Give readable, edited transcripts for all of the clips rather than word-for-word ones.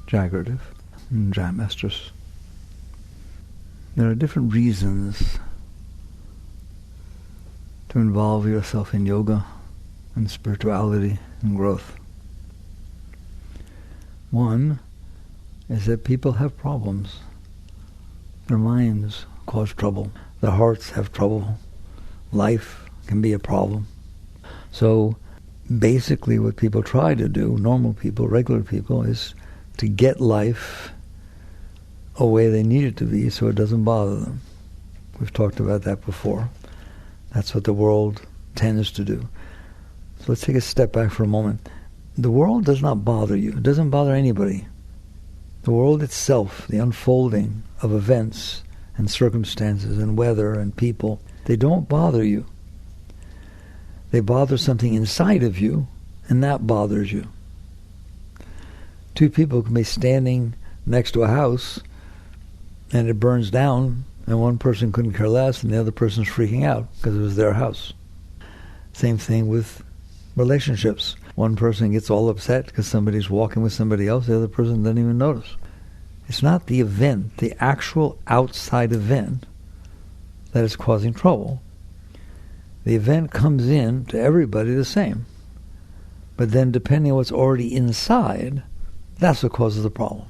Jagarative, Jai Masters. There are different reasons to involve yourself in yoga and spirituality and growth. One is that people have problems. Their minds cause trouble. Their hearts have trouble. Life can be a problem. So basically what people try to do, normal people, regular people, is to get life a way they need it to be so it doesn't bother them. We've talked about that before. That's what the world tends to do. So let's take a step back for a moment. The world does not bother you. It doesn't bother anybody. The world itself, the unfolding of events and circumstances and weather and people, they don't bother you. They bother something inside of you, and that bothers you. Two people can be standing next to a house, and it burns down, and one person couldn't care less, and the other person's freaking out because it was their house. Same thing with relationships. One person gets all upset because somebody's walking with somebody else, the other person doesn't even notice. It's not the event, the actual outside event, that is causing trouble. The event comes in to everybody the same. But then depending on what's already inside, that's what causes the problem.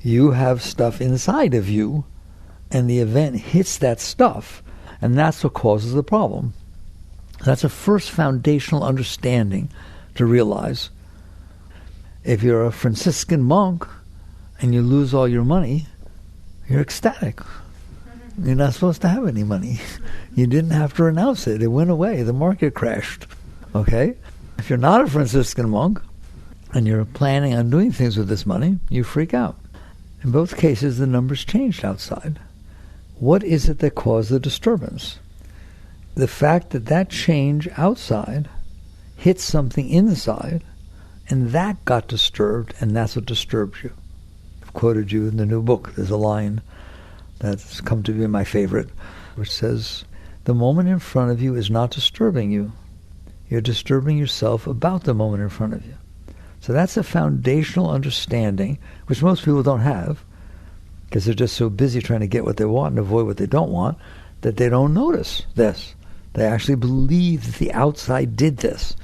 You have stuff inside of you, and the event hits that stuff, and that's what causes the problem. That's a first foundational understanding to realize. If you're a Franciscan monk and you lose all your money, you're ecstatic. You're not supposed to have any money. You didn't have to renounce it. It went away. The market crashed. Okay? If you're not a Franciscan monk and you're planning on doing things with this money, you freak out. In both cases, the numbers changed outside. What is it that caused the disturbance? The fact that that change outside hit something inside, and that got disturbed, and that's what disturbs you. I've quoted you in the new book. There's a line that's come to be my favorite, which says, the moment in front of you is not disturbing you. You're disturbing yourself about the moment in front of you. So that's a foundational understanding, which most people don't have, because they're just so busy trying to get what they want and avoid what they don't want, that they don't notice this. They actually believe that the outside did this.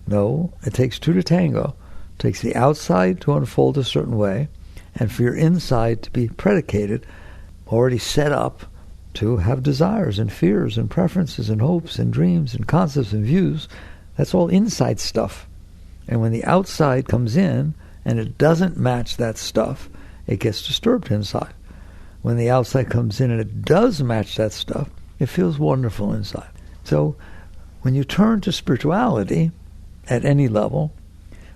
No, it takes two to tango. It takes the outside to unfold a certain way, and for your inside to be predicated, already set up to have desires and fears and preferences and hopes and dreams and concepts and views. That's all inside stuff. And when the outside comes in and it doesn't match that stuff, it gets disturbed inside. When the outside comes in and it does match that stuff, it feels wonderful inside. So when you turn to spirituality at any level,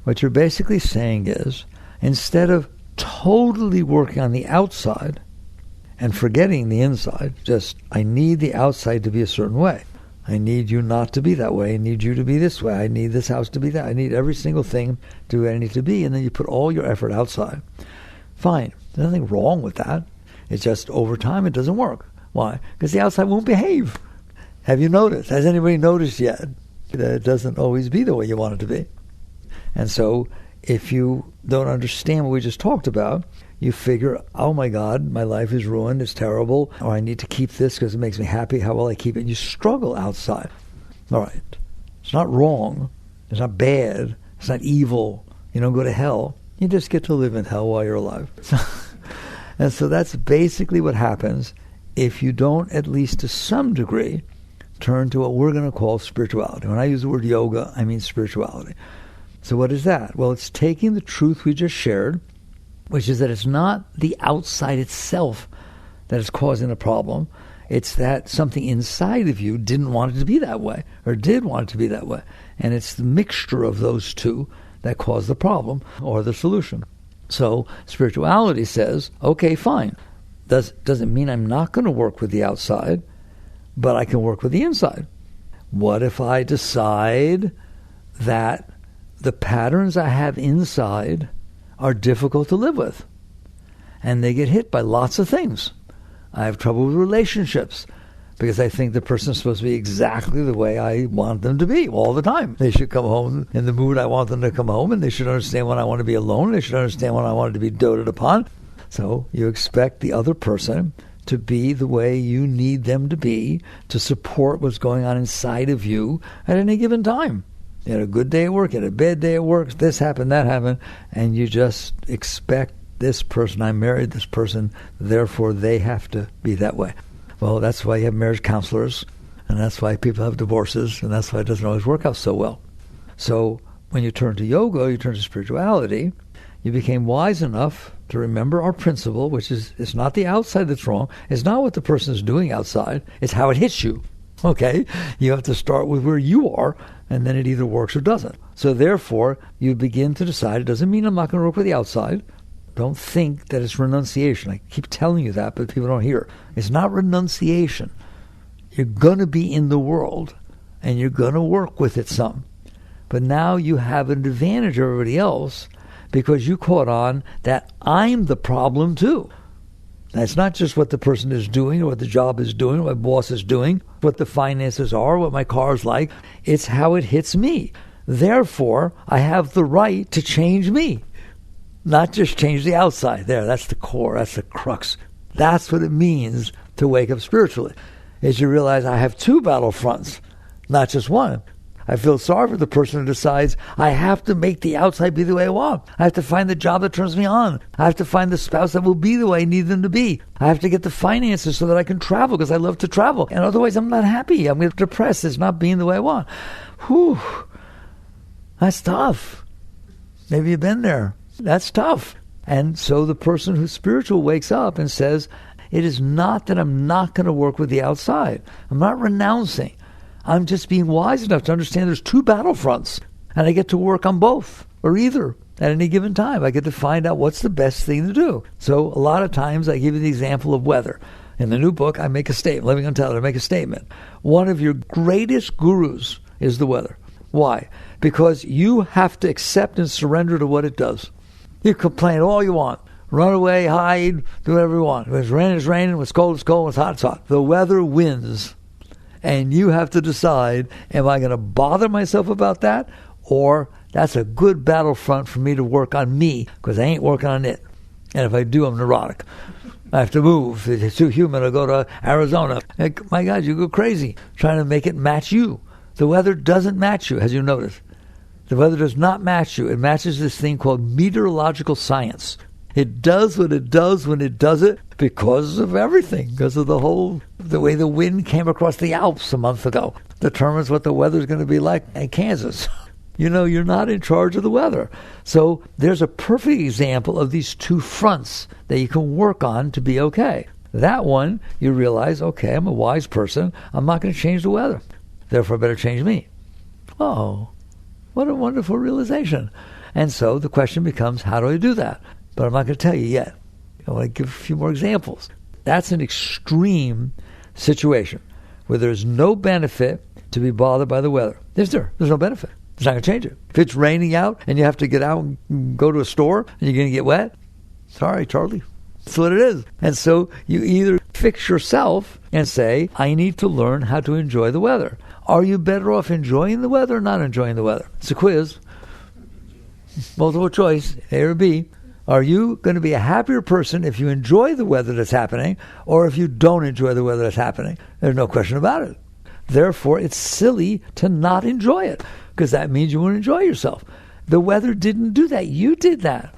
what you're basically saying is, instead of totally working on the outside and forgetting the inside, just, I need the outside to be a certain way. I need you not to be that way. I need you to be this way. I need this house to be that. I need every single thing to be what I need to be. And then you put all your effort outside. Fine. There's nothing wrong with that. It's just over time it doesn't work. Why? Because the outside won't behave. Have you noticed? Has anybody noticed yet that it doesn't always be the way you want it to be? And so if you don't understand what we just talked about, you figure, oh my God, my life is ruined, it's terrible, or I need to keep this because it makes me happy, how will I keep it? You struggle outside. All right. It's not wrong. It's not bad. It's not evil. You don't go to hell. You just get to live in hell while you're alive. And so that's basically what happens if you don't, at least to some degree, turn to what we're going to call spirituality. When I use the word yoga, I mean spirituality. So what is that? Well, it's taking the truth we just shared, which is that it's not the outside itself that is causing the problem. It's that something inside of you didn't want it to be that way, or did want it to be that way. And it's the mixture of those two that cause the problem or the solution. So spirituality says, okay, fine. Doesn't mean I'm not going to work with the outside, but I can work with the inside. What if I decide that the patterns I have inside are difficult to live with, and they get hit by lots of things? I have trouble with relationships. because I think the person's supposed to be exactly the way I want them to be all the time. They should come home in the mood I want them to come home, and they should understand when I want to be alone. They should understand when I want to be doted upon. So you expect the other person to be the way you need them to be to support what's going on inside of you at any given time. You had a good day at work, you had a bad day at work, this happened, that happened, and you just expect this person, I married this person, therefore they have to be that way. Well, that's why you have marriage counselors, and that's why people have divorces, and that's why it doesn't always work out so well. So when you turn to yoga, you turn to spirituality, you became wise enough to remember our principle, which is it's not the outside that's wrong. It's not what the person is doing outside. It's how it hits you. Okay? You have to start with where you are, and then it either works or doesn't. So therefore, you begin to decide. It doesn't mean I'm not going to work with the outside. Don't think that it's renunciation. I keep telling you that, but people don't hear. It's not renunciation. You're going to be in the world, and you're going to work with it some. But now you have an advantage over everybody else because you caught on that I'm the problem too. That's not just what the person is doing or what the job is doing or what my boss is doing, what the finances are, what my car's like. It's how it hits me. Therefore, I have the right to change me. Not just change the outside. There, that's the core, that's the crux. That's what it means to wake up spiritually, is you realize I have two battlefronts, not just one. I feel sorry for the person who decides I have to make the outside be the way I want. I have to find the job that turns me on. I have to find the spouse that will be the way I need them to be. I have to get the finances so that I can travel because I love to travel. And otherwise I'm not happy. I'm depressed. It's not being the way I want. Whew. That's tough. Maybe you've been there. That's tough. And so the person who's spiritual wakes up and says, it is not that I'm not going to work with the outside. I'm not renouncing. I'm just being wise enough to understand there's two battlefronts, and I get to work on both, or either, at any given time. I get to find out what's the best thing to do. So a lot of times I give you the example of weather. In the new book, I make a statement. Living Untethered, I make a statement. One of your greatest gurus is the weather. Why? Because you have to accept and surrender to what it does. You complain all you want. Run away, hide, do whatever you want. When it's raining, it's raining. When it's cold, it's cold. When it's hot, it's hot. The weather wins. And you have to decide, am I going to bother myself about that? Or that's a good battlefront for me to work on me, because I ain't working on it. And if I do, I'm neurotic. I have to move. If it's too humid, I'll go to Arizona. Like, my God, you go crazy trying to make it match you. The weather doesn't match you, as you notice. The weather does not match you. It matches this thing called meteorological science. It does what it does when it does it because of everything, because of the way the wind came across the Alps a month ago determines what the weather's going to be like in Kansas. You know, you're not in charge of the weather. So there's a perfect example of these two fronts that you can work on to be okay. That one, you realize, okay, I'm a wise person. I'm not going to change the weather. Therefore, I better change me. Oh, what a wonderful realization. And so the question becomes, how do I do that? But I'm not going to tell you yet. I want to give a few more examples. That's an extreme situation where there's no benefit to be bothered by the weather. There's no benefit. It's not going to change it. If it's raining out and you have to get out and go to a store and you're going to get wet, sorry, Charlie. That's what it is. And so you either fix yourself and say, I need to learn how to enjoy the weather. Are you better off enjoying the weather or not enjoying the weather? It's a quiz. Multiple choice, A or B. Are you going to be a happier person if you enjoy the weather that's happening or if you don't enjoy the weather that's happening? There's no question about it. Therefore, it's silly to not enjoy it because that means you won't enjoy yourself. The weather didn't do that. You did that.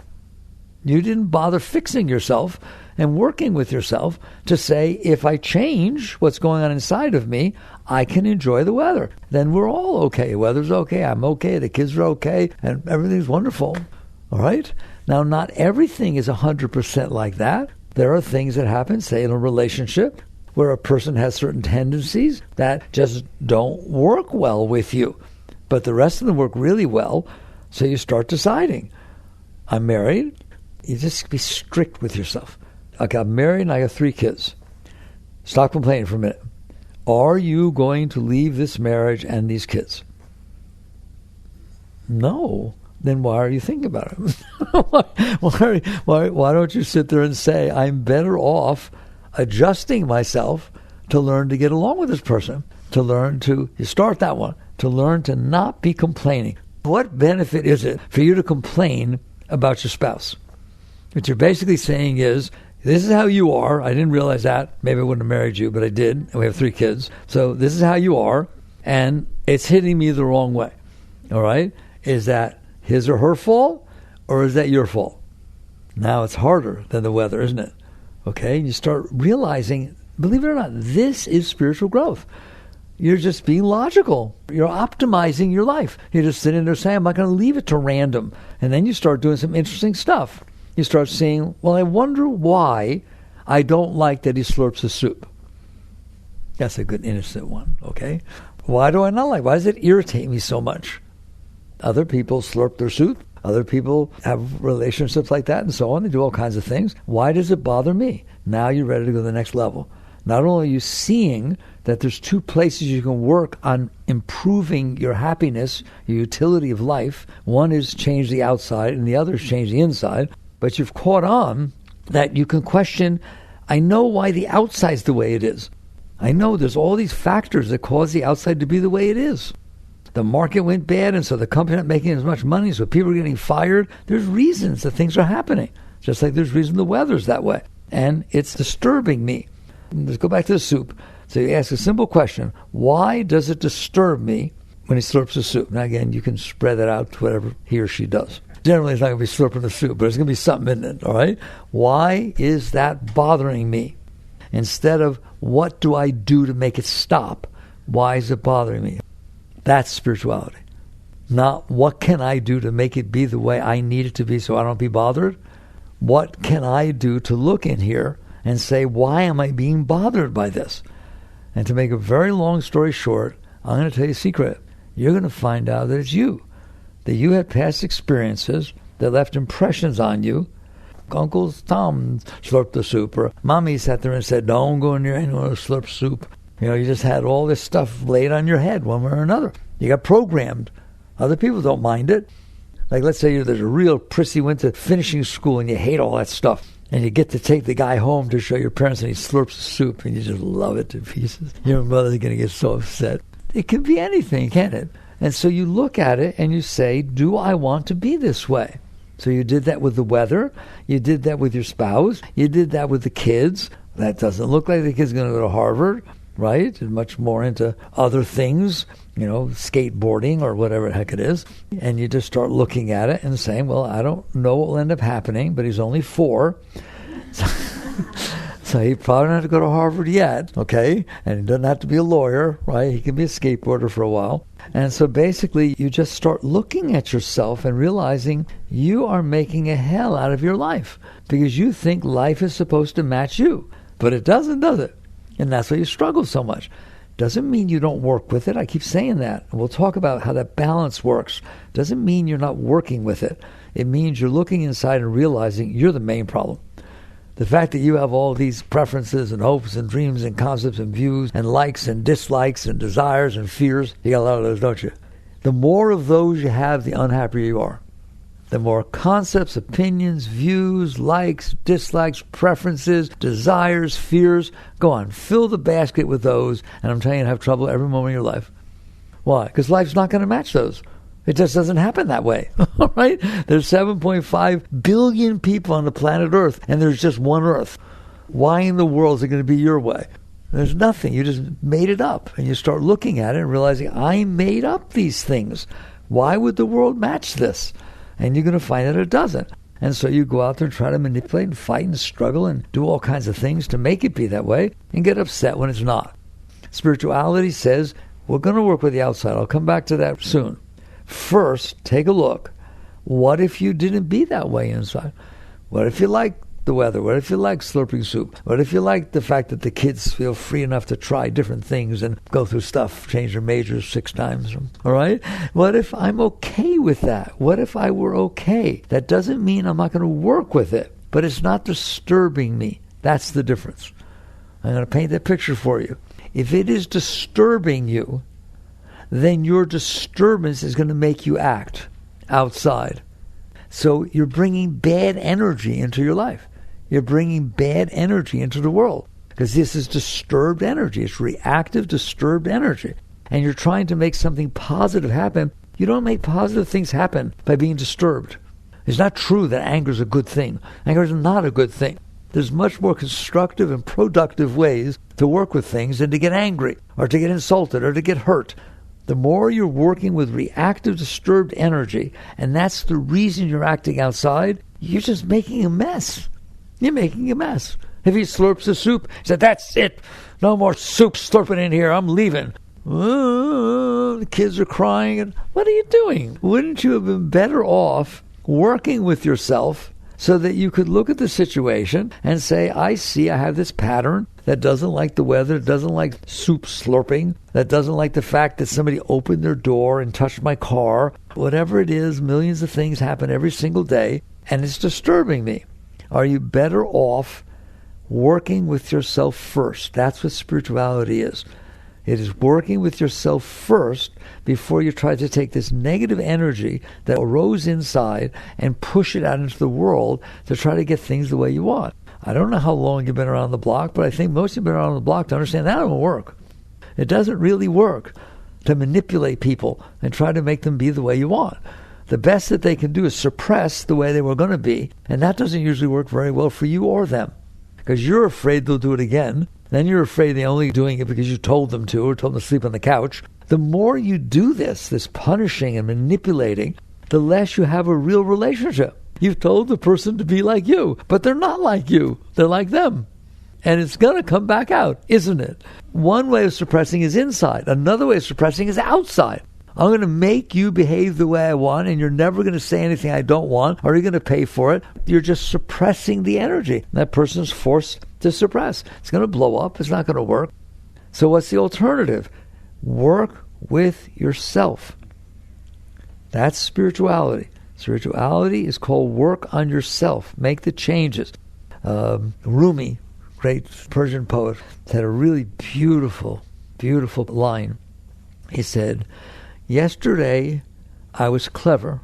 You didn't bother fixing yourself and working with yourself to say, if I change what's going on inside of me, I can enjoy the weather. Then we're all okay. The weather's okay. I'm okay. The kids are okay. And everything's wonderful. All right? Now, not everything is 100% like that. There are things that happen, say, in a relationship where a person has certain tendencies that just don't work well with you. But the rest of them work really well. So you start deciding. I'm married. You just be strict with yourself. Okay, I'm married and I have 3 kids. Stop complaining for a minute. Are you going to leave this marriage and these kids? No. Then why are you thinking about it? why don't you sit there and say, I'm better off adjusting myself to learn to get along with this person, to learn to, you start that one, to learn to not be complaining. What benefit is it for you to complain about your spouse? What you're basically saying is, this is how you are. I didn't realize that. Maybe I wouldn't have married you, but I did. And we have 3 kids. So this is how you are, and it's hitting me the wrong way. All right? Is that his or her fault, or is that your fault? Now it's harder than the weather, isn't it? Okay? You start realizing, believe it or not, this is spiritual growth. You're just being logical. You're optimizing your life. You're just sitting there saying, I'm not going to leave it to random. And then you start doing some interesting stuff. You start seeing, well, I wonder why I don't like that he slurps the soup. That's a good innocent one, okay? Why do I not like? Why does it irritate me so much? Other people slurp their soup. Other people have relationships like that and so on. They do all kinds of things. Why does it bother me? Now you're ready to go to the next level. Not only are you seeing that there's 2 places you can work on improving your happiness, your utility of life. One is change the outside and the other is change the inside. But you've caught on that you can question, I know why the outside's the way it is. I know there's all these factors that cause the outside to be the way it is. The market went bad, and so the company's not making as much money, so people are getting fired. There's reasons that things are happening, just like there's reason the weather's that way. And it's disturbing me. Let's go back to the soup. So you ask a simple question, why does it disturb me when he slurps the soup? Now again, you can spread that out to whatever he or she does. Generally, it's not going to be slurping the soup, but it's going to be something in it, all right? Why is that bothering me? Instead of, what do I do to make it stop? Why is it bothering me? That's spirituality. Not, what can I do to make it be the way I need it to be so I don't be bothered? What can I do to look in here and say, why am I being bothered by this? And to make a very long story short, I'm going to tell you a secret. You're going to find out that it's you. That you had past experiences that left impressions on you. Uncle Tom slurped the soup, or Mommy sat there and said, don't go near anyone who slurps soup. You just had all this stuff laid on your head one way or another. You got programmed. Other people don't mind it. Like, let's say there's a real prissy, went to finishing school and you hate all that stuff. And you get to take the guy home to show your parents and he slurps the soup and you just love it to pieces. Your mother's going to get so upset. It can be anything, can't it? And so you look at it and you say, do I want to be this way? So you did that with the weather. You did that with your spouse. You did that with the kids. That doesn't look like the kid's going to go to Harvard, right? It's much more into other things, skateboarding or whatever the heck it is. And you just start looking at it and saying, well, I don't know what will end up happening, but he's only 4. So he probably doesn't have to go to Harvard yet, okay? And he doesn't have to be a lawyer, right? He can be a skateboarder for a while. And so basically, you just start looking at yourself and realizing you are making a hell out of your life because you think life is supposed to match you. But it doesn't, does it? And that's why you struggle so much. Doesn't mean you don't work with it. I keep saying that. And we'll talk about how that balance works. Doesn't mean you're not working with it. It means you're looking inside and realizing you're the main problem. The fact that you have all these preferences and hopes and dreams and concepts and views and likes and dislikes and desires and fears, you got a lot of those, don't you? The more of those you have, the unhappier you are. The more concepts, opinions, views, likes, dislikes, preferences, desires, fears, go on, fill the basket with those, and I'm telling you, have trouble every moment of your life. Why? Because life's not going to match those. It just doesn't happen that way, all right? There's 7.5 billion people on the planet Earth, and there's just one Earth. Why in the world is it going to be your way? There's nothing. You just made it up, and you start looking at it and realizing, I made up these things. Why would the world match this? And you're going to find that it doesn't. And so you go out there and try to manipulate and fight and struggle and do all kinds of things to make it be that way and get upset when it's not. Spirituality says, we're going to work with the outside. I'll come back to that soon. First, take a look. What if you didn't be that way inside? What if you like the weather? What if you like slurping soup? What if you like the fact that the kids feel free enough to try different things and go through stuff, change their majors 6 times? All right? What if I'm okay with that? What if I were okay? That doesn't mean I'm not going to work with it, but it's not disturbing me. That's the difference. I'm going to paint that picture for you. If it is disturbing you, then your disturbance is going to make you act outside. So you're bringing bad energy into your life. You're bringing bad energy into the world. because this is disturbed energy. It's reactive, disturbed energy. And you're trying to make something positive happen. You don't make positive things happen by being disturbed. It's not true that anger is a good thing. Anger is not a good thing. There's much more constructive and productive ways to work with things than to get angry or to get insulted or to get hurt. The more you're working with reactive, disturbed energy, and that's the reason you're acting outside, you're just making a mess. You're making a mess. If he slurps the soup, he said, "That's it. No more soup slurping in here. I'm leaving." The kids are crying. And what are you doing? Wouldn't you have been better off working with yourself so that you could look at the situation and say, I see I have this pattern that doesn't like the weather, doesn't like soup slurping, that doesn't like the fact that somebody opened their door and touched my car. Whatever it is, millions of things happen every single day, and it's disturbing me. Are you better off working with yourself first? That's what spirituality is. It is working with yourself first before you try to take this negative energy that arose inside and push it out into the world to try to get things the way you want. I don't know how long you've been around the block, but I think most of you have been around the block to understand that don't work. It doesn't really work to manipulate people and try to make them be the way you want. The best that they can do is suppress the way they were going to be, and that doesn't usually work very well for you or them, because you're afraid they'll do it again. Then you're afraid they're only doing it because you told them to or told them to sleep on the couch. The more you do this punishing and manipulating, the less you have a real relationship. You've told the person to be like you, but they're not like you. They're like them. And it's going to come back out, isn't it? One way of suppressing is inside. Another way of suppressing is outside. I'm going to make you behave the way I want, and you're never going to say anything I don't want, or you're going to pay for it. You're just suppressing the energy. That person's forced to suppress. It's going to blow up. It's not going to work. So what's the alternative? Work with yourself. That's spirituality. Spirituality is called work on yourself. Make the changes. Rumi, great Persian poet, had a really beautiful, beautiful line. He said, "Yesterday I was clever,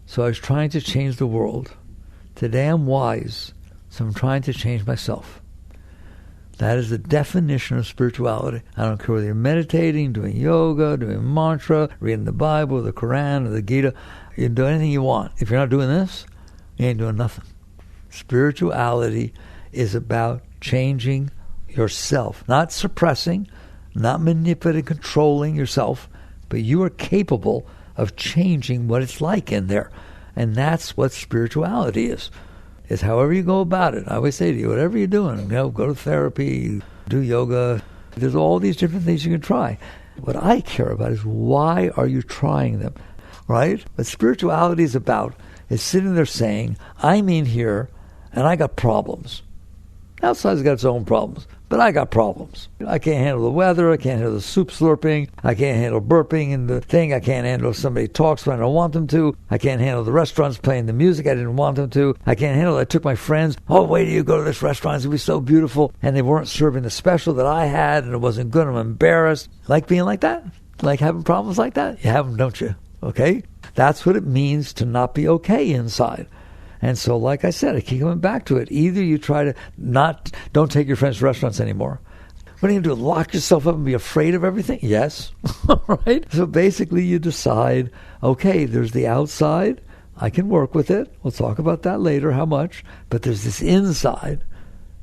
so I was trying to change the world. Today I'm wise, so I'm trying to change myself." That is the definition of spirituality. I don't care whether you're meditating, doing yoga, doing mantra, reading the Bible, the Quran, or the Gita. You can do anything you want. If you're not doing this, you ain't doing nothing. Spirituality is about changing yourself, not suppressing, not manipulating, controlling yourself, but you are capable of changing what it's like in there. And that's what spirituality is. It's however you go about it. I always say to you, whatever you're doing, go to therapy, do yoga. There's all these different things you can try. What I care about is why are you trying them, right? What spirituality is about is sitting there saying, I'm in here and I got problems. Outside's got its own problems, but I got problems. I can't handle the weather. I can't handle the soup slurping. I can't handle burping in the thing. I can't handle if somebody talks when I don't want them to. I can't handle the restaurants playing the music I didn't want them to. I can't handle it. I took my friends. Oh, wait till you go to this restaurant. It's going to be so beautiful. And they weren't serving the special that I had, and it wasn't good. I'm embarrassed. Like being like that? Like having problems like that? You have them, don't you? Okay? That's what it means to not be okay inside. And so, like I said, I keep coming back to it. Either you try to don't take your friends to restaurants anymore. What are you going to do, lock yourself up and be afraid of everything? Yes. Right? So basically you decide, okay, there's the outside. I can work with it. We'll talk about that later, how much. But there's this inside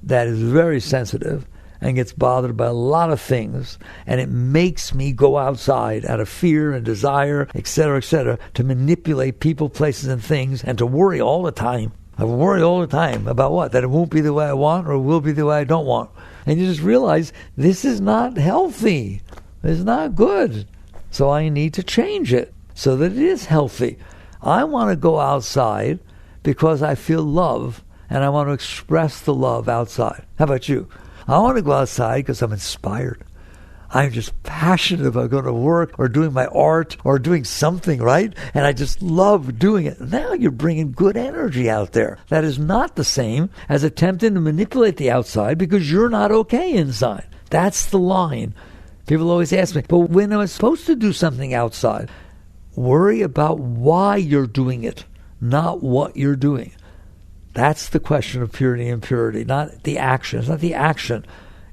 that is very sensitive and gets bothered by a lot of things, and it makes me go outside out of fear and desire, etc., to manipulate people, places, and things, and to worry all the time. I worry all the time about what? That it won't be the way I want, or it will be the way I don't want. And you just realize this is not healthy. It's not good. So I need to change it so that it is healthy. I want to go outside because I feel love, and I want to express the love outside. How about you? I want to go outside because I'm inspired. I'm just passionate about going to work or doing my art or doing something, right? And I just love doing it. Now you're bringing good energy out there. That is not the same as attempting to manipulate the outside because you're not okay inside. That's the line. People always ask me, but when am I supposed to do something outside? Worry about why you're doing it, not what you're doing. That's the question of purity and impurity, not the action. It's not the action.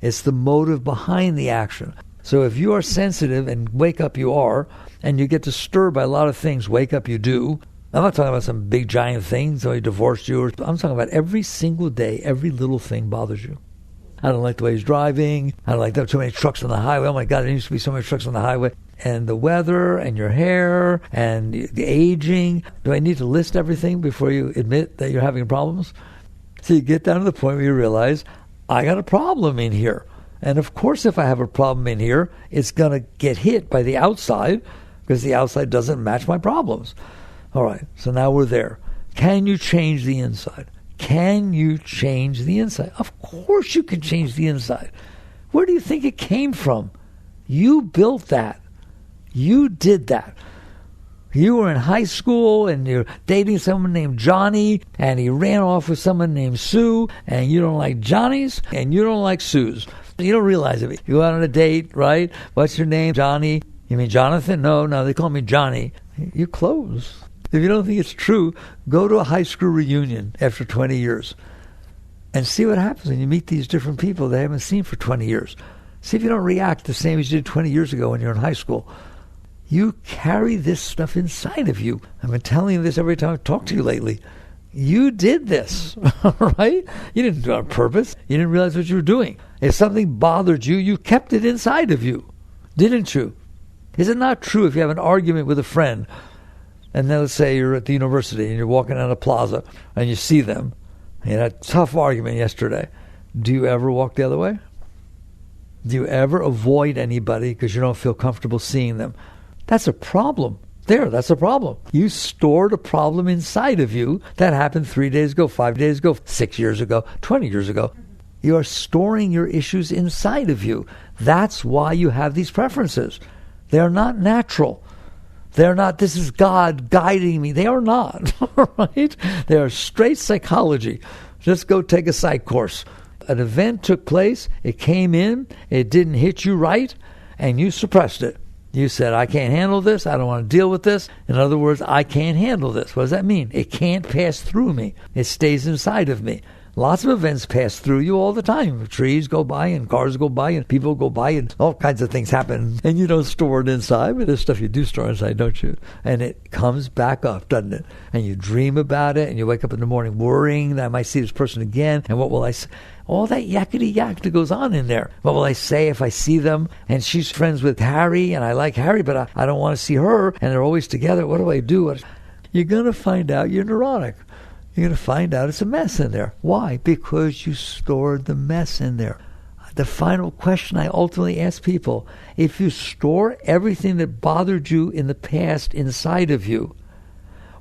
It's the motive behind the action. So if you are sensitive, and wake up you are, and you get disturbed by a lot of things, wake up you do. I'm not talking about some big giant thing, so he divorced you. I'm talking about every single day, every little thing bothers you. I don't like the way he's driving. I don't like there are too many trucks on the highway. Oh my God, there used to be so many trucks on the highway. And the weather, and your hair, and the aging. Do I need to list everything before you admit that you're having problems? So you get down to the point where you realize, I got a problem in here. And of course, if I have a problem in here, it's going to get hit by the outside, because the outside doesn't match my problems. All right, so now we're there. Can you change the inside? Can you change the inside? Of course you can change the inside. Where do you think it came from? You built that. You did that. You were in high school and you're dating someone named Johnny, and he ran off with someone named Sue, and you don't like Johnnies and you don't like Sues. You don't realize it. You go out on a date, right? What's your name? Johnny. You mean Jonathan? No, they call me Johnny. You're close. If you don't think it's true, go to a high school reunion after 20 years and see what happens when you meet these different people they haven't seen for 20 years. See if you don't react the same as you did 20 years ago when you're in high school. You carry this stuff inside of you. I've been telling you this every time I've talked to you lately. You did this, right? You didn't do it on purpose. You didn't realize what you were doing. If something bothered you, you kept it inside of you, didn't you? Is it not true if you have an argument with a friend, and then let's say you're at the university and you're walking down a plaza and you see them, and you had a tough argument yesterday, do you ever walk the other way? Do you ever avoid anybody because you don't feel comfortable seeing them? That's a problem. That's a problem. You stored a problem inside of you that happened 3 days ago, 5 days ago, 6 years ago, 20 years ago. You are storing your issues inside of you. That's why you have these preferences. They are not natural. They're not, this is God guiding me. They are not, right? They are straight psychology. Just go take a psych course. An event took place, it came in, it didn't hit you right, and you suppressed it. You said, I can't handle this, I don't want to deal with this. In other words, I can't handle this. What does that mean? It can't pass through me. It stays inside of me. Lots of events pass through you all the time. Trees go by and cars go by and people go by and all kinds of things happen. And you don't store it inside, but there's stuff you do store inside, don't you? And it comes back up, doesn't it? And you dream about it and you wake up in the morning worrying that I might see this person again. And what will I say? All that yakety yak that goes on in there. What will I say if I see them? And she's friends with Harry and I like Harry, but I don't want to see her. And they're always together. What do I do? You're going to find out you're neurotic. You're going to find out it's a mess in there. Why? Because you stored the mess in there. The final question I ultimately ask people, if you store everything that bothered you in the past inside of you,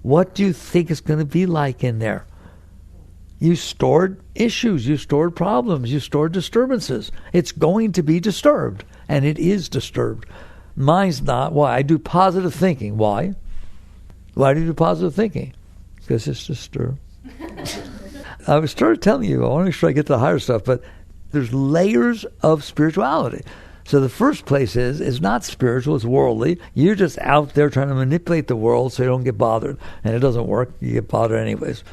what do you think it's going to be like in there? You stored issues, you stored problems, you stored disturbances. It's going to be disturbed, and it is disturbed. Mine's not. Why? I do positive thinking. Why? Why do you do positive thinking? Because it's disturbed. I was started telling you, I want to make sure I get to the higher stuff, but there's layers of spirituality. So the first place is not spiritual, it's worldly. You're just out there trying to manipulate the world so you don't get bothered. And it doesn't work, you get bothered anyways.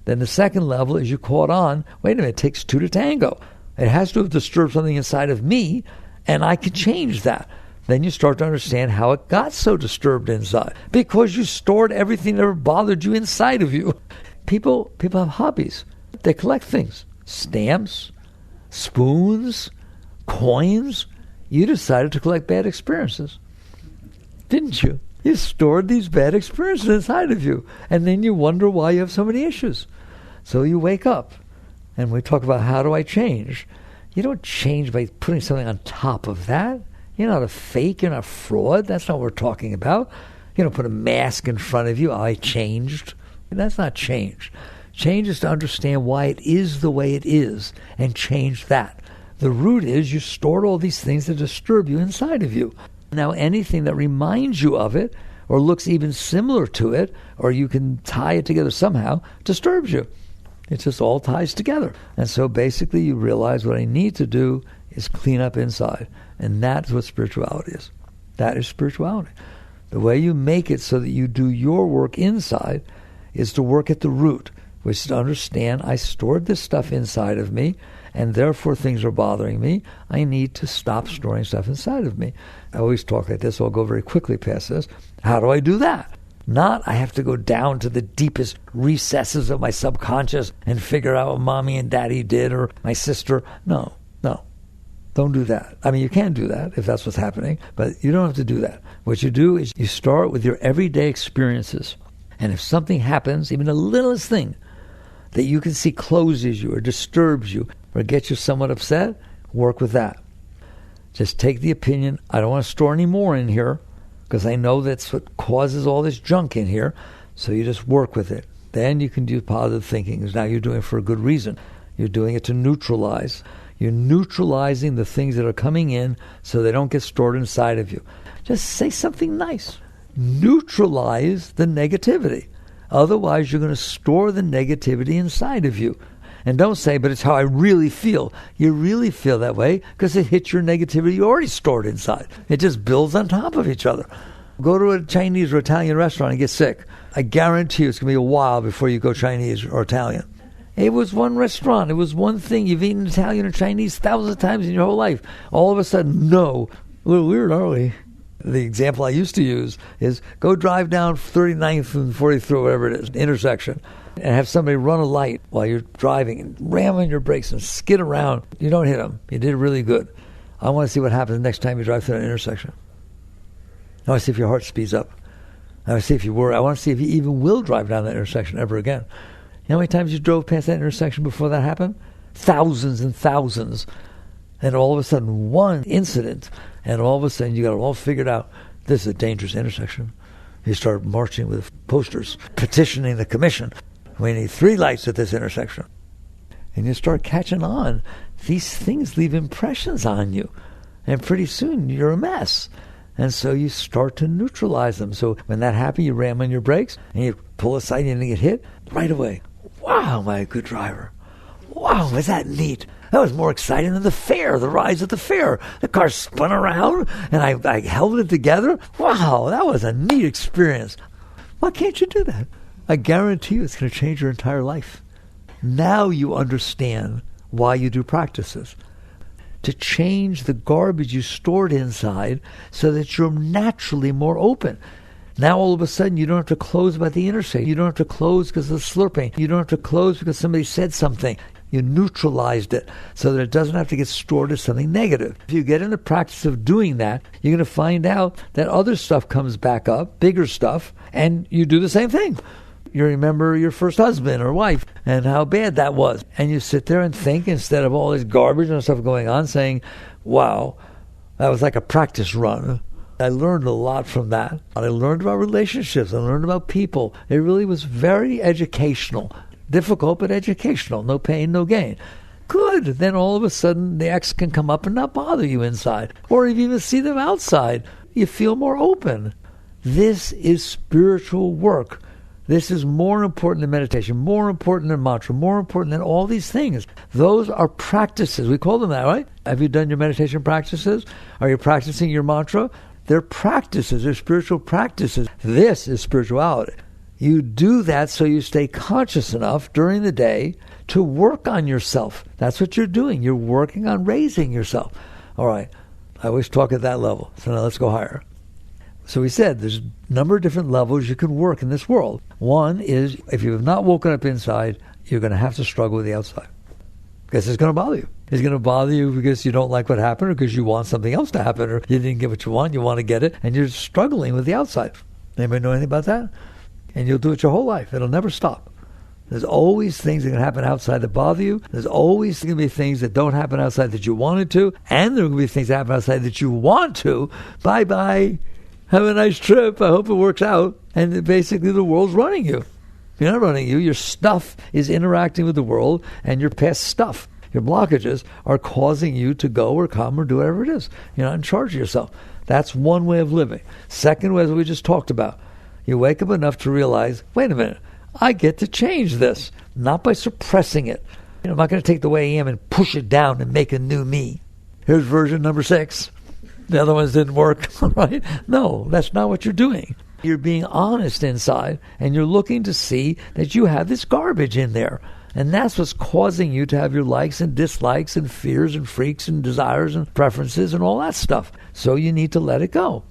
Then the second level is you caught on, wait a minute, it takes two to tango. It has to have disturbed something inside of me, and I can change that. Then you start to understand how it got so disturbed inside. Because you stored everything that ever bothered you inside of you. People have hobbies. They collect things. Stamps, spoons, coins. You decided to collect bad experiences. Didn't you? You stored these bad experiences inside of you. And then you wonder why you have so many issues. So you wake up. And we talk about how do I change? You don't change by putting something on top of that. You're not a fake. You're not a fraud. That's not what we're talking about. You don't put a mask in front of you. I changed. That's not change. Change is to understand why it is the way it is and change that. The root is you stored all these things that disturb you inside of you. Now anything that reminds you of it or looks even similar to it or you can tie it together somehow disturbs you. It just all ties together. And so basically you realize what I need to do is clean up inside. And that's what spirituality is. That is spirituality. The way you make it so that you do your work inside is to work at the root. which is to understand I stored this stuff inside of me, and therefore things are bothering me. I need to stop storing stuff inside of me. I always talk like this, so I'll go very quickly past this. How do I do that? Not I have to go down to the deepest recesses of my subconscious and figure out what mommy and daddy did or my sister. No. Don't do that. I mean, you can do that if that's what's happening, but you don't have to do that. What you do is you start with your everyday experiences. And if something happens, even the littlest thing, that you can see closes you or disturbs you or gets you somewhat upset, work with that. Just take the opinion, I don't want to store any more in here because I know that's what causes all this junk in here. So you just work with it. Then you can do positive thinking, because now you're doing it for a good reason. You're doing it to neutralize. You're neutralizing the things that are coming in so they don't get stored inside of you. Just say something nice. Neutralize the negativity. Otherwise, you're going to store the negativity inside of you. And don't say, but it's how I really feel. You really feel that way because it hits your negativity you already stored inside. It just builds on top of each other. Go to a Chinese or Italian restaurant and get sick. I guarantee you it's going to be a while before you go Chinese or Italian. It was one restaurant. It was one thing. You've eaten Italian or Chinese thousands of times in your whole life. All of a sudden, no. A little weird, aren't we? The example I used to use is go drive down 39th and 43rd, whatever it is, intersection, and have somebody run a light while you're driving and ram on your brakes and skid around. You don't hit them. You did really good. I want to see what happens next time you drive through an intersection. I want to see if your heart speeds up. I want to see if you worry. I want to see if you even will drive down that intersection ever again. You know how many times you drove past that intersection before that happened? Thousands and thousands. And all of a sudden, one incident, and all of a sudden you got it all figured out. This is a dangerous intersection. You start marching with posters, petitioning the commission. We need 3 lights at this intersection. And you start catching on. These things leave impressions on you. And pretty soon you're a mess. And so you start to neutralize them. So when that happens, you ram on your brakes and you pull aside and you get hit right away. Wow, am I a good driver? Wow, was that neat? That was more exciting than the fair, the rides at the fair. The car spun around and I held it together. Wow, that was a neat experience. Why can't you do that? I guarantee you it's going to change your entire life. Now you understand why you do practices. To change the garbage you stored inside so that you're naturally more open. Now all of a sudden you don't have to close about the intersection. You don't have to close because of the slurping. You don't have to close because somebody said something. You neutralized it so that it doesn't have to get stored as something negative. If you get in the practice of doing that, you're going to find out that other stuff comes back up, bigger stuff, and you do the same thing. You remember your first husband or wife and how bad that was. And you sit there and think, instead of all this garbage and stuff going on, saying, wow, that was like a practice run. I learned a lot from that. I learned about relationships. I learned about people. It really was very educational. Difficult, but educational. No pain, no gain. Good. Then all of a sudden, the ex can come up and not bother you inside. Or if you even see them outside, you feel more open. This is spiritual work. This is more important than meditation, more important than mantra, more important than all these things. Those are practices. We call them that, right? Have you done your meditation practices? Are you practicing your mantra? They're practices. They're spiritual practices. This is spirituality. You do that so you stay conscious enough during the day to work on yourself. That's what you're doing. You're working on raising yourself. All right. I always talk at that level. So now let's go higher. So we said there's a number of different levels you can work in this world. One is, if you have not woken up inside, you're going to have to struggle with the outside. Because it's going to bother you. It's going to bother you because you don't like what happened, or because you want something else to happen, or you didn't get what you want to get it, and you're struggling with the outside. Anybody know anything about that? And you'll do it your whole life. It'll never stop. There's always things that can happen outside that bother you. There's always going to be things that don't happen outside that you wanted to, and there are going to be things that happen outside that you want to. Bye-bye. Have a nice trip. I hope it works out. And basically the world's running you. You're not running you. Your stuff is interacting with the world, and your past stuff, your blockages, are causing you to go or come or do whatever it is. You're not in charge of yourself. That's one way of living. Second way is what we just talked about. You wake up enough to realize, wait a minute, I get to change this, not by suppressing it. I'm not going to take the way I am and push it down and make a new me. Here's version number 6. The other ones didn't work, right? No, that's not what you're doing. You're being honest inside, and you're looking to see that you have this garbage in there. And that's what's causing you to have your likes and dislikes and fears and freaks and desires and preferences and all that stuff. So you need to let it go.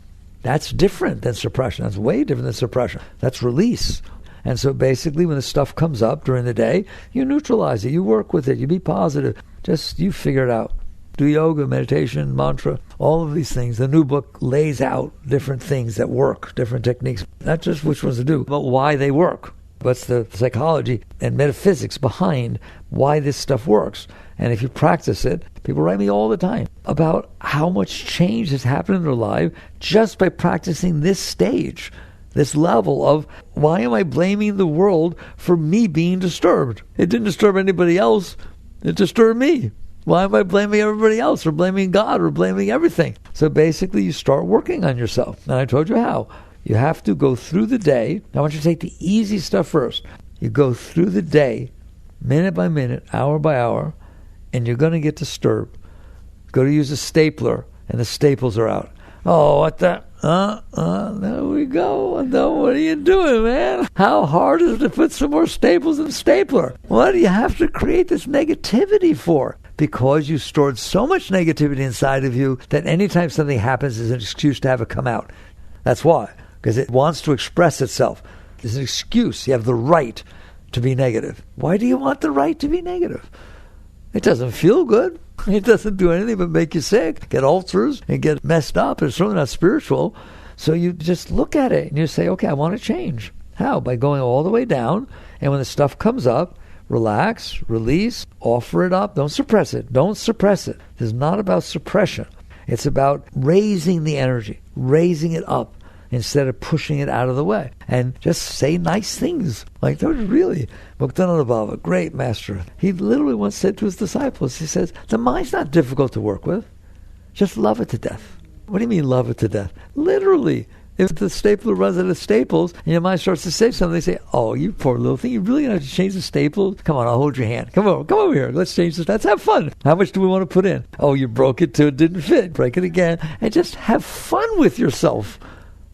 That's different than suppression. That's way different than suppression. That's release. And so basically when the stuff comes up during the day, you neutralize it. You work with it. You be positive. Just you figure it out. Do yoga, meditation, mantra, all of these things. The new book lays out different things that work, different techniques. Not just which ones to do, but why they work. What's the psychology and metaphysics behind why this stuff works? And if you practice it, people write me all the time about how much change has happened in their life just by practicing this stage, this level of, why am I blaming the world for me being disturbed? It didn't disturb anybody else. It disturbed me. Why am I blaming everybody else or blaming God or blaming everything? So basically you start working on yourself. And I told you how. You have to go through the day. I want you to take the easy stuff first. You go through the day, minute by minute, hour by hour, and you're going to get disturbed. Go to use a stapler, and the staples are out. Oh, what the? There we go. No, what are you doing, man? How hard is it to put some more staples in the stapler? What do you have to create this negativity for? Because you stored so much negativity inside of you that anytime something happens is an excuse to have it come out. That's why. Because it wants to express itself. It's an excuse. You have the right to be negative. Why do you want the right to be negative? It doesn't feel good. It doesn't do anything but make you sick, get ulcers, and get messed up. It's certainly not spiritual. So you just look at it and you say, okay, I want to change. How? By going all the way down, and when the stuff comes up, relax, release, offer it up. Don't suppress it. Don't suppress it. This is not about suppression. It's about raising the energy, raising it up, instead of pushing it out of the way. And just say nice things. Like, that was really, Muktananda, a great master. He literally once said to his disciples, he says, the mind's not difficult to work with. Just love it to death. What do you mean love it to death? Literally. If the stapler runs out of staples and your mind starts to say something, they say, oh, you poor little thing, you really have to change the staples? Come on, I'll hold your hand. Come over here. Let's change this. Let's have fun. How much do we want to put in? Oh, you broke it till it didn't fit. Break it again. And just have fun with yourself.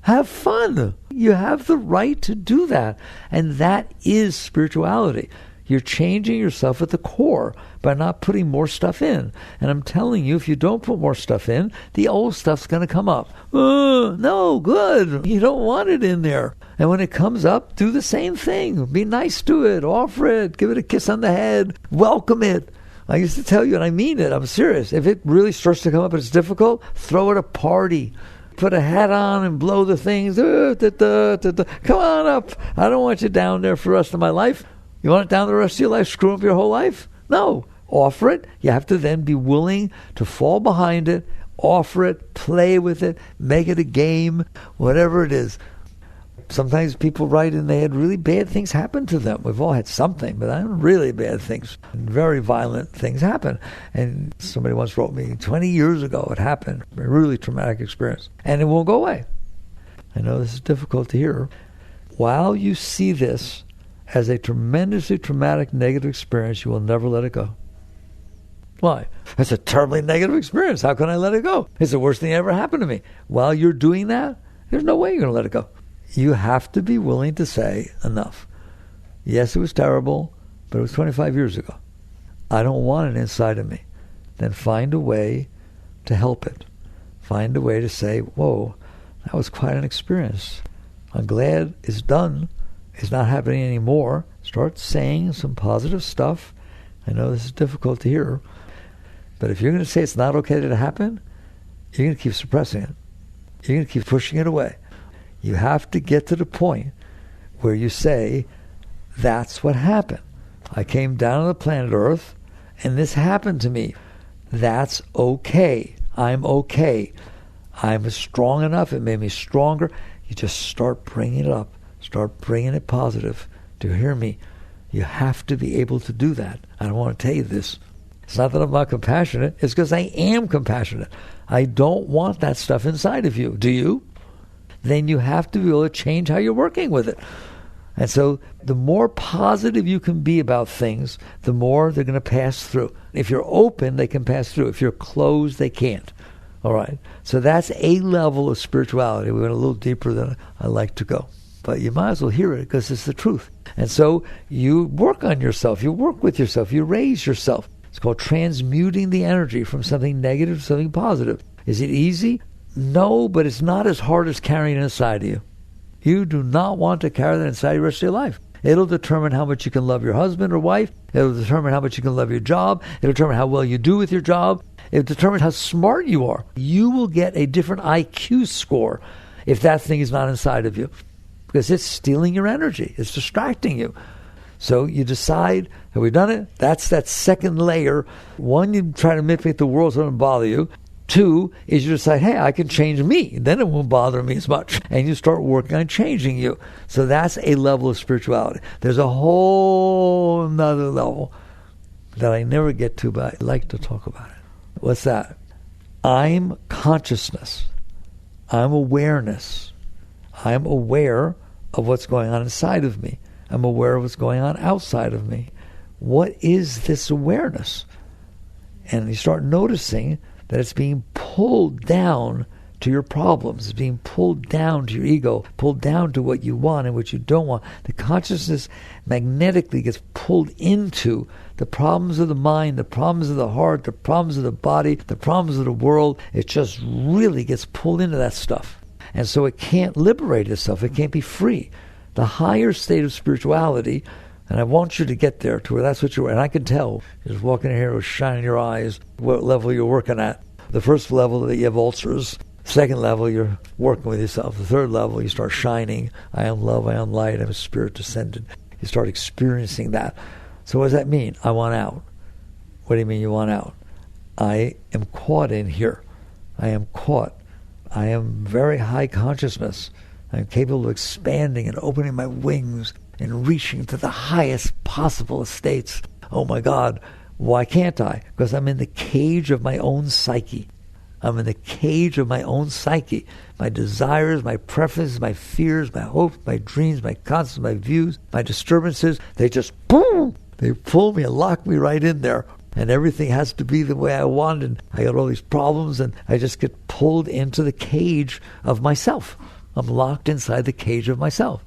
Have fun. You have the right to do that. And that is spirituality. You're changing yourself at the core by not putting more stuff in. And I'm telling you, if you don't put more stuff in, the old stuff's going to come up. No, good. You don't want it in there. And when it comes up, do the same thing. Be nice to it. Offer it. Give it a kiss on the head. Welcome it. I used to tell you, and I mean it, I'm serious. If it really starts to come up and it's difficult, throw it a party. Put a hat on and blow the things. Come on up. I don't want you down there for the rest of my life. You want it down the rest of your life? Screw up your whole life? No. Offer it. You have to then be willing to fall behind it, offer it, play with it, make it a game, whatever it is. Sometimes people write and they had really bad things happen to them. We've all had something, but really bad things. Very violent things happen. And somebody once wrote me, 20 years ago it happened. A really traumatic experience. And it won't go away. I know this is difficult to hear. While you see this as a tremendously traumatic negative experience, you will never let it go. Why? It's a terribly negative experience. How can I let it go? It's the worst thing that ever happened to me. While you're doing that, there's no way you're going to let it go. You have to be willing to say enough. Yes, it was terrible, but it was 25 years ago. I don't want it inside of me. Then find a way to help it. Find a way to say, whoa, that was quite an experience. I'm glad it's done. It's not happening anymore. Start saying some positive stuff. I know this is difficult to hear, but if you're going to say it's not okay to happen, you're going to keep suppressing it. You're going to keep pushing it away. You have to get to the point where you say, that's what happened. I came down to the planet Earth, and this happened to me. That's okay. I'm okay. I'm strong enough. It made me stronger. You just start bringing it up. Start bringing it positive. Do you hear me? You have to be able to do that. I don't want to tell you this. It's not that I'm not compassionate. It's because I am compassionate. I don't want that stuff inside of you. Do you? Then you have to be able to change how you're working with it. And so the more positive you can be about things, the more they're going to pass through. If you're open, they can pass through. If you're closed, they can't. All right. So that's a level of spirituality. We went a little deeper than I like to go. But you might as well hear it because it's the truth. And so you work on yourself. You work with yourself. You raise yourself. It's called transmuting the energy from something negative to something positive. Is it easy? No, but it's not as hard as carrying it inside of you. You do not want to carry that inside the rest of your life. It'll determine how much you can love your husband or wife. It'll determine how much you can love your job. It'll determine how well you do with your job. It'll determine how smart you are. You will get a different IQ score if that thing is not inside of you, because it's stealing your energy. It's distracting you. So you decide, have we done it? That's that second layer. One, you try to manipulate the world so it doesn't bother you. Two is you decide, hey, I can change me. Then it won't bother me as much. And you start working on changing you. So that's a level of spirituality. There's a whole another level that I never get to, but I like to talk about it. What's that? I'm consciousness. I'm awareness. I'm aware of what's going on inside of me. I'm aware of what's going on outside of me. What is this awareness? And you start noticing that it's being pulled down to your problems. It's being pulled down to your ego, pulled down to what you want and what you don't want. The consciousness magnetically gets pulled into the problems of the mind, the problems of the heart, the problems of the body, the problems of the world. It just really gets pulled into that stuff. And so it can't liberate itself. It can't be free. The higher state of spirituality, and I want you to get there to where that's what you're, and I can tell, just walking in here with shine in your eyes, what level you're working at. The first level that you have ulcers. Second level, you're working with yourself. The third level, you start shining. I am love, I am light, I'm a spirit descended. You start experiencing that. So what does that mean? I want out. What do you mean you want out? I am caught in here. I am caught. I am very high consciousness. I'm capable of expanding and opening my wings and reaching to the highest possible estates. Oh my God, why can't I? Because I'm in the cage of my own psyche. I'm in the cage of my own psyche. My desires, my preferences, my fears, my hopes, my dreams, my concepts, my views, my disturbances, they just boom! They pull me and lock me right in there. And everything has to be the way I want, and I got all these problems, and I just get pulled into the cage of myself. I'm locked inside the cage of myself.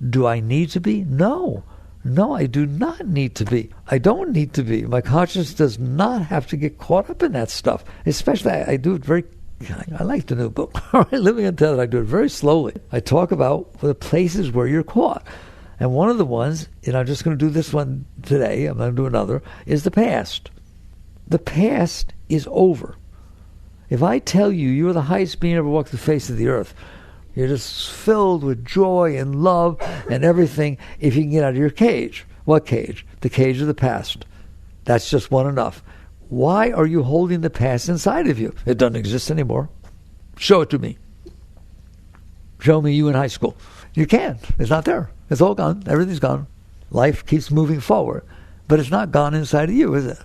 Do I need to be? No. No, I do not need to be. I don't need to be. My conscience does not have to get caught up in that stuff. Especially, I do it very, I like the new book. Living Untethered, I do it very slowly. I talk about the places where you're caught. And one of the ones, and I'm just going to do this one today, I'm going to do another, is the past. The past is over. If I tell you you're the highest being ever walked the face of the earth, you're just filled with joy and love and everything if you can get out of your cage. What cage? The cage of the past. That's just one enough. Why are you holding the past inside of you? It doesn't exist anymore. Show it to me. Show me you in high school. You can't. It's not there. It's all gone. Everything's gone. Life keeps moving forward. But it's not gone inside of you, is it?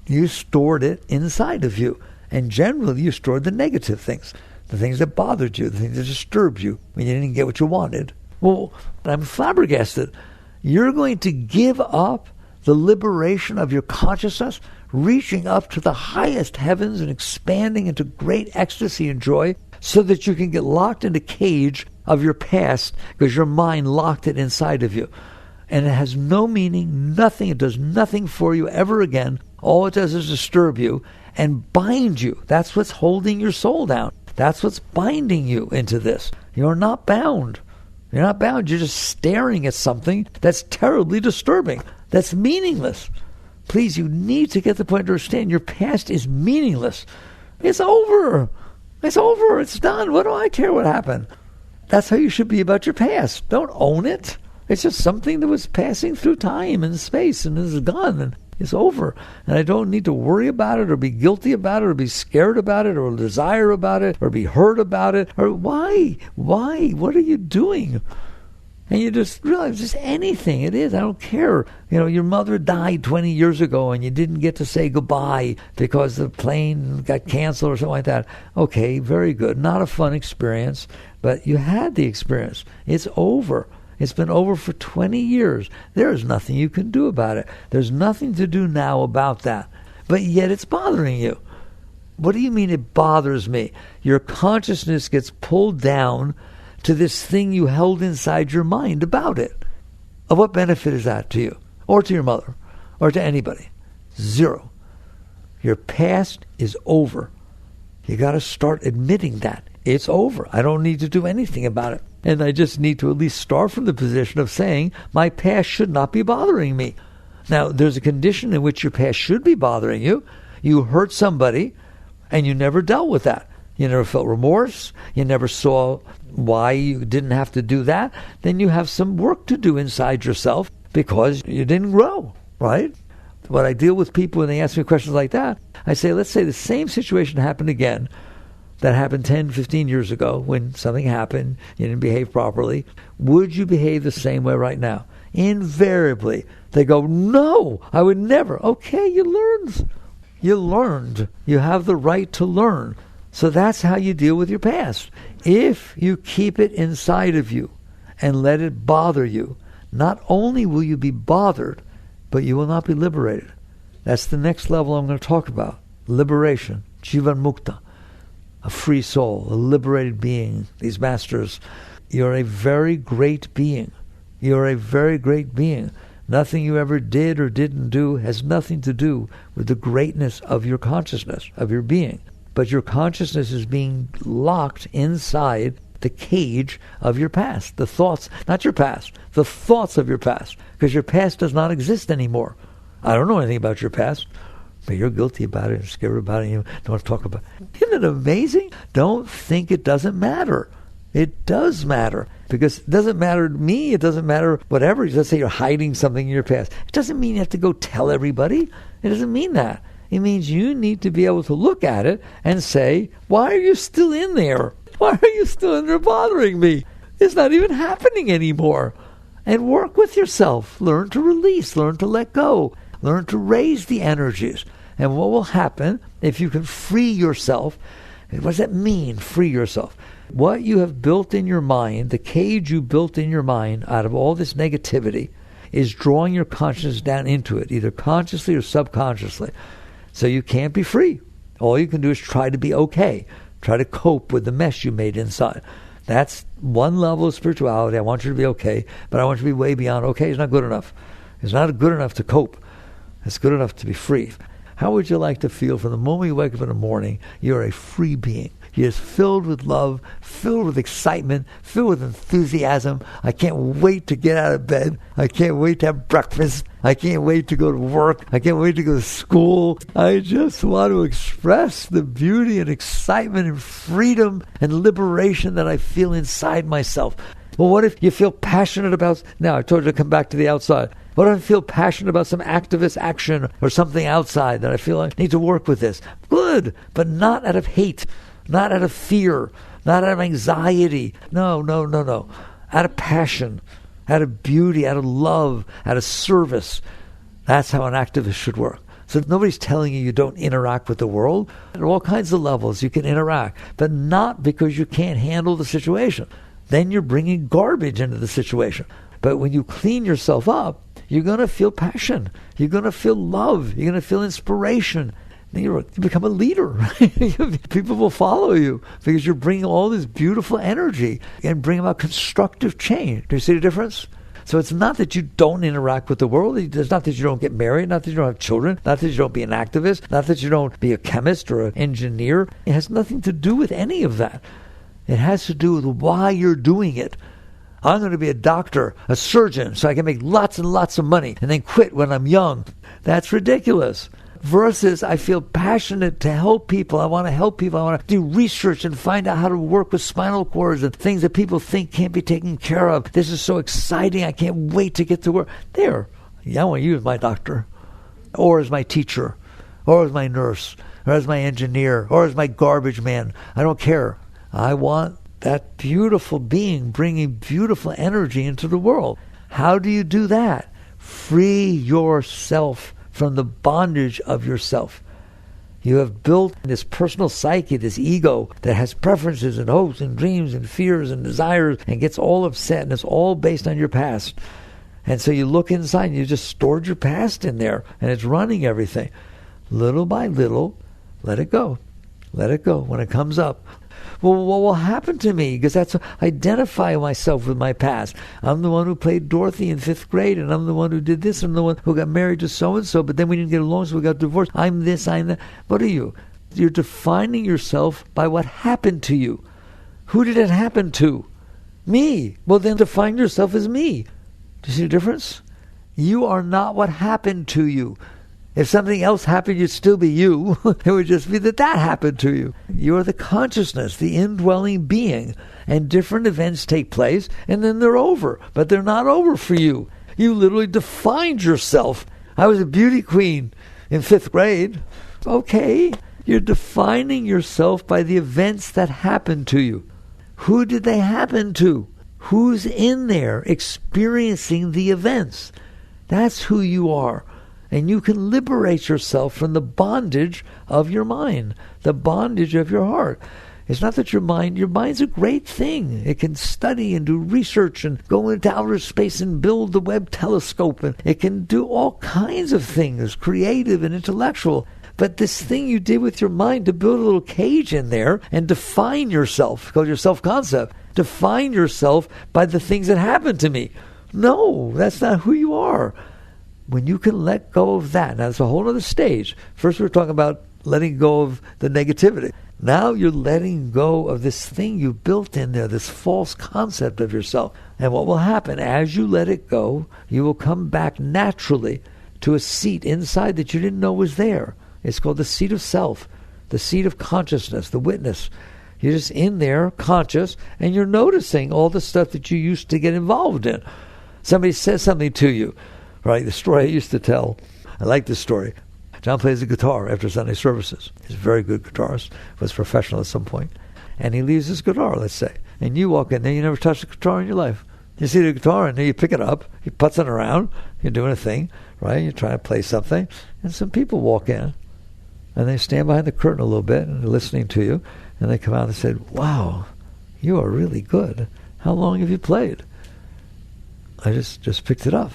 You stored it inside of you. And generally, you stored the negative things. The things that bothered you, the things that disturbed you when you didn't get what you wanted. Well, I'm flabbergasted. You're going to give up the liberation of your consciousness, reaching up to the highest heavens and expanding into great ecstasy and joy so that you can get locked in the cage of your past because your mind locked it inside of you. And it has no meaning, nothing. It does nothing for you ever again. All it does is disturb you and bind you. That's what's holding your soul down. That's what's binding you into this. You're not bound. You're not bound. You're just staring at something that's terribly disturbing. That's meaningless. Please, you need to get to the point to understand your past is meaningless. It's over. It's over. It's done. What do I care what happened? That's how you should be about your past. Don't own it. It's just something that was passing through time and space and is gone and it's over. And I don't need to worry about it or be guilty about it or be scared about it or desire about it or be hurt about it. Or why? Why? What are you doing? And you just realize just anything it is. I don't care. You know, your mother died 20 years ago and you didn't get to say goodbye because the plane got canceled or something like that. Okay, very good. Not a fun experience, but you had the experience. It's over. It's been over for 20 years. There is nothing you can do about it. There's nothing to do now about that. But yet it's bothering you. What do you mean it bothers me? Your consciousness gets pulled down to this thing you held inside your mind about it. Of what benefit is that to you? Or to your mother? Or to anybody? Zero. Your past is over. You got to start admitting that. It's over. I don't need to do anything about it. And I just need to at least start from the position of saying, my past should not be bothering me. Now, there's a condition in which your past should be bothering you. You hurt somebody, and you never dealt with that. You never felt remorse. You never saw why you didn't have to do that. Then you have some work to do inside yourself because you didn't grow, right? When I deal with people and they ask me questions like that, I say, let's say the same situation happened again that happened 10, 15 years ago when something happened, you didn't behave properly. Would you behave the same way right now? Invariably, they go, no, I would never. Okay, you learned. You learned. You have the right to learn. So that's how you deal with your past. If you keep it inside of you and let it bother you, not only will you be bothered, but you will not be liberated. That's the next level I'm going to talk about. Liberation. Jivan Mukta. A free soul, a liberated being. These masters, you're a very great being. You're a very great being. Nothing you ever did or didn't do has nothing to do with the greatness of your consciousness, of your being. But your consciousness is being locked inside the cage of your past. The thoughts, not your past, the thoughts of your past. Because your past does not exist anymore. I don't know anything about your past, but you're guilty about it and scared about it and you don't want to talk about it. Isn't it amazing? Don't think it doesn't matter. It does matter. Because it doesn't matter to me, it doesn't matter whatever. Let's say you're hiding something in your past. It doesn't mean you have to go tell everybody. It doesn't mean that. It means you need to be able to look at it and say, why are you still in there? Why are you still in there bothering me? It's not even happening anymore. And work with yourself. Learn to release. Learn to let go. Learn to raise the energies. And what will happen if you can free yourself? What does that mean, free yourself? What you have built in your mind, the cage you built in your mind out of all this negativity, is drawing your consciousness down into it, either consciously or subconsciously. So you can't be free. All you can do is try to be okay. Try to cope with the mess you made inside. That's one level of spirituality. I want you to be okay, but I want you to be way beyond okay. It's not good enough. It's not good enough to cope. It's good enough to be free. How would you like to feel from the moment you wake up in the morning, you're a free being? You're just filled with love, filled with excitement, filled with enthusiasm. I can't wait to get out of bed. I can't wait to have breakfast. I can't wait to go to work. I can't wait to go to school. I just want to express the beauty and excitement and freedom and liberation that I feel inside myself. Well, what if you feel passionate about... Now, I told you to come back to the outside. What if I feel passionate about some activist action or something outside that I feel I need to work with this? Good, but not out of hate. Not out of fear, not out of anxiety. No. Out of passion, out of beauty, out of love, out of service. That's how an activist should work. So nobody's telling you don't interact with the world. At all kinds of levels you can interact, but not because you can't handle the situation. Then you're bringing garbage into the situation. But when you clean yourself up, you're going to feel passion. You're going to feel love. You're going to feel inspiration. You become a leader. People will follow you because you're bringing all this beautiful energy and bring about constructive change. Do you see the difference? So it's not that you don't interact with the world. It's not that you don't get married, not that you don't have children, not that you don't be an activist, not that you don't be a chemist or an engineer. It has nothing to do with any of that. It has to do with why you're doing it. I'm going to be a doctor, a surgeon, so I can make lots and lots of money and then quit when I'm young. That's ridiculous. Versus I feel passionate to help people. I want to help people. I want to do research and find out how to work with spinal cords and things that people think can't be taken care of. This is so exciting. I can't wait to get to work. There. Yeah, I want you as my doctor or as my teacher or as my nurse or as my engineer or as my garbage man. I don't care. I want that beautiful being bringing beautiful energy into the world. How do you do that? Free yourself from the bondage of yourself. You have built this personal psyche, this ego that has preferences and hopes and dreams and fears and desires and gets all upset, and it's all based on your past. And so you look inside and you just stored your past in there and it's running everything. Little by little, let it go. Let it go when it comes up. Well, what will happen to me? Because that's identify myself with my past. I'm the one who played Dorothy in 5th grade, and I'm the one who did this. I'm the one who got married to so-and-so, but then we didn't get along, so we got divorced. I'm this, I'm that. What are you? You're defining yourself by what happened to you. Who did it happen to? Me. Well, then define yourself as me. Do you see the difference? You are not what happened to you. If something else happened, you'd still be you. It would just be that happened to you. You are the consciousness, the indwelling being. And different events take place, and then they're over. But they're not over for you. You literally defined yourself. I was a beauty queen in 5th grade. Okay. You're defining yourself by the events that happened to you. Who did they happen to? Who's in there experiencing the events? That's who you are. And you can liberate yourself from the bondage of your mind, the bondage of your heart. It's not that your mind's a great thing. It can study and do research and go into outer space and build the Webb telescope. And it can do all kinds of things, creative and intellectual. But this thing you did with your mind to build a little cage in there and define yourself, called your self-concept, define yourself by the things that happened to me. No, that's not who you are. When you can let go of that, now that's a whole other stage. First we're talking about letting go of the negativity. Now you're letting go of this thing you built in there, this false concept of yourself. And what will happen, as you let it go, you will come back naturally to a seat inside that you didn't know was there. It's called the seat of self, the seat of consciousness, the witness. You're just in there, conscious, and you're noticing all the stuff that you used to get involved in. Somebody says something to you. Right, the story I used to tell, I like this story. John plays the guitar after Sunday services. He's a very good guitarist, was professional at some point. And he leaves his guitar, let's say. And you walk in there, you never touched a guitar in your life. You see the guitar, and then you pick it up, you're putzing around, you're doing a thing, right? You're trying to play something. And some people walk in, and they stand behind the curtain a little bit, and they're listening to you. And they come out and said, wow, you are really good. How long have you played? I just picked it up.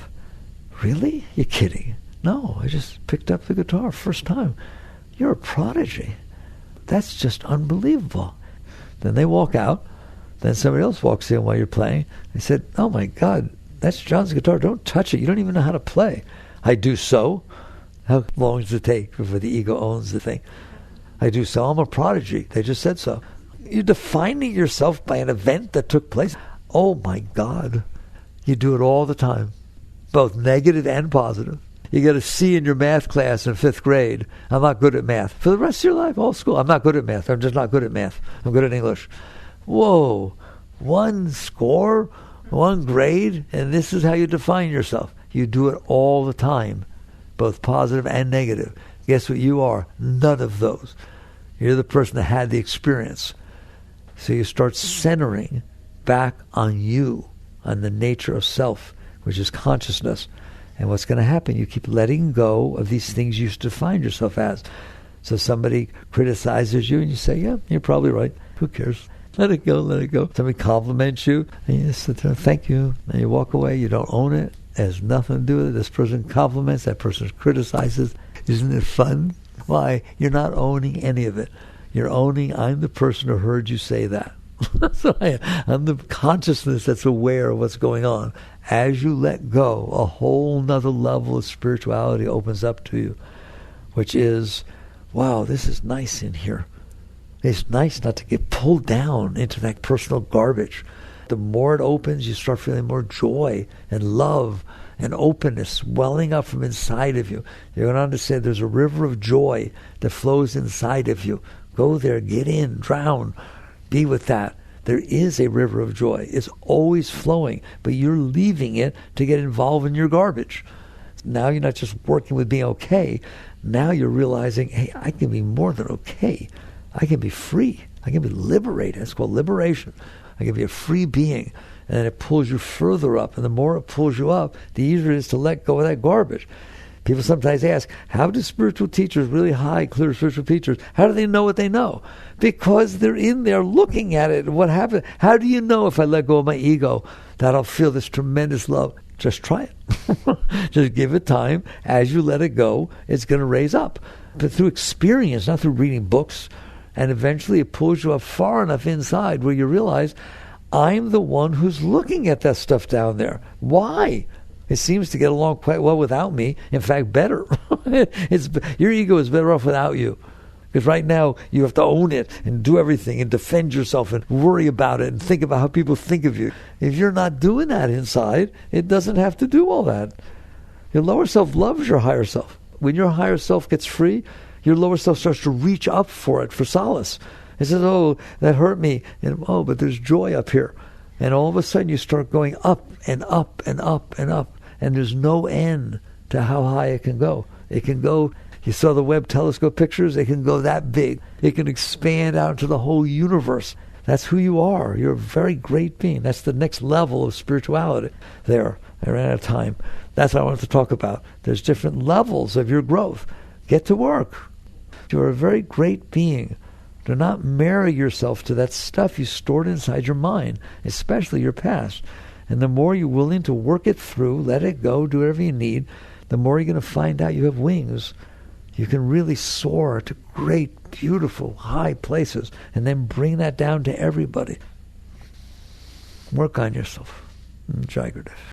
Really? You're kidding. No, I just picked up the guitar first time. You're a prodigy. That's just unbelievable. Then they walk out. Then somebody else walks in while you're playing. They said, oh my God, that's John's guitar. Don't touch it. You don't even know how to play. I do so. How long does it take before the ego owns the thing? I do so. I'm a prodigy. They just said so. You're defining yourself by an event that took place. Oh my God. You do it all the time. Both negative and positive. You get a C in your math class in 5th grade. I'm not good at math. For the rest of your life, all school, I'm not good at math. I'm just not good at math. I'm good at English. Whoa. 1 score, 1 grade, and this is how you define yourself. You do it all the time, both positive and negative. Guess what you are? None of those. You're the person that had the experience. So you start centering back on you, on the nature of self, which is consciousness. And what's going to happen, you keep letting go of these things you used to find yourself as. So somebody criticizes you and you say, yeah, you're probably right. Who cares? Let it go, let it go. Somebody compliments you and you just sit there, thank you. And you walk away, you don't own it. It has nothing to do with it. This person compliments, that person criticizes. Isn't it fun? Why? You're not owning any of it. You're owning, I'm the person who heard you say that. So I'm the consciousness that's aware of what's going on. As you let go, a whole nother level of spirituality opens up to you, which is, wow, this is nice in here. It's nice not to get pulled down into that personal garbage. The more it opens, you start feeling more joy and love and openness welling up from inside of you. You're going to understand there's a river of joy that flows inside of you. Go there, get in, drown, be with that. There is a river of joy. It's always flowing, but you're leaving it to get involved in your garbage. Now you're not just working with being okay. Now you're realizing, hey, I can be more than okay. I can be free. I can be liberated. It's called liberation. I can be a free being. And then it pulls you further up. And the more it pulls you up, the easier it is to let go of that garbage. People sometimes ask, how do spiritual teachers, really high, clear spiritual teachers, how do they know what they know? Because they're in there looking at it. What happened? How do you know if I let go of my ego that I'll feel this tremendous love? Just try it. Just give it time. As you let it go, it's going to raise up. But through experience, not through reading books And eventually it pulls you up far enough inside where you realize, I'm the one who's looking at that stuff down there. Why? It seems to get along quite well without me. In fact, better. Your ego is better off without you. Because right now, you have to own it and do everything and defend yourself and worry about it and think about how people think of you. If you're not doing that inside, it doesn't have to do all that. Your lower self loves your higher self. When your higher self gets free, your lower self starts to reach up for it, for solace. It says, oh, that hurt me. And oh, but there's joy up here. And all of a sudden you start going up and up and up and up. And there's no end to how high it can go. It can go, you saw the Webb telescope pictures, it can go that big. It can expand out into the whole universe. That's who you are. You're a very great being. That's the next level of spirituality. There, I ran out of time. That's what I wanted to talk about. There's different levels of your growth. Get to work. You're a very great being. Do not marry yourself to that stuff you stored inside your mind, especially your past. And the more you're willing to work it through, let it go, do whatever you need, the more you're going to find out you have wings. You can really soar to great, beautiful, high places and then bring that down to everybody. Work on yourself. Jai Gurudev.